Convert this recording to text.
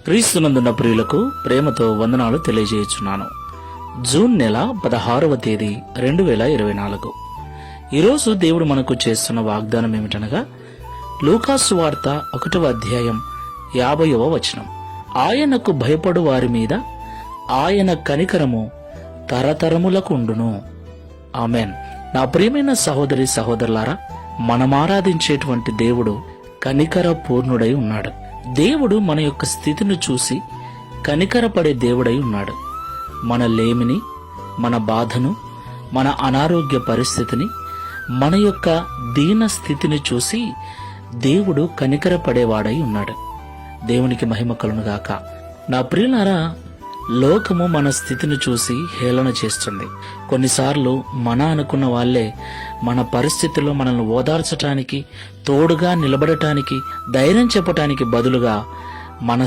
క్రీస్తునందున్న ప్రియులకు ప్రేమతో వందనాలు తెలియజేయుచున్నాను. జూన్ నెల 16వ తేదీ 2024. ఈరోజు దేవుడు మనకు చేస్తున్న వాగ్దానం ఏమిటనగా, లూకాసు వార్త 1వ అధ్యాయం 50వ వచనం. ఆయనకు భయపడు వారి మీద ఆయన కనికరము తరతరములకు ఉండును. ఆమెన్. నా ప్రియమైన సహోదరి సహోదరులారా, మనమారాధించేటువంటి దేవుడు కనికర పూర్ణుడై ఉన్నాడు. దేవుడు మన యొక్క స్థితిని చూసి కనికరపడే దేవుడై ఉన్నాడు. మన లేమిని, మన బాధను, మన అనారోగ్య పరిస్థితిని, మన యొక్క దీన స్థితిని చూసి దేవుడు కనికరపడేవాడై ఉన్నాడు. దేవునికి మహిమ కలుగునుగాక. నా ప్రియులారా, లోకము మన స్థితిని చూసి హేళన చేస్తుంది. కొన్నిసార్లు మన అనుకున్న వాళ్లే మన పరిస్థితుల్లో మనల్ని ఓదార్చటానికి, తోడుగా నిలబడటానికి, ధైర్యం చెప్పటానికి బదులుగా మన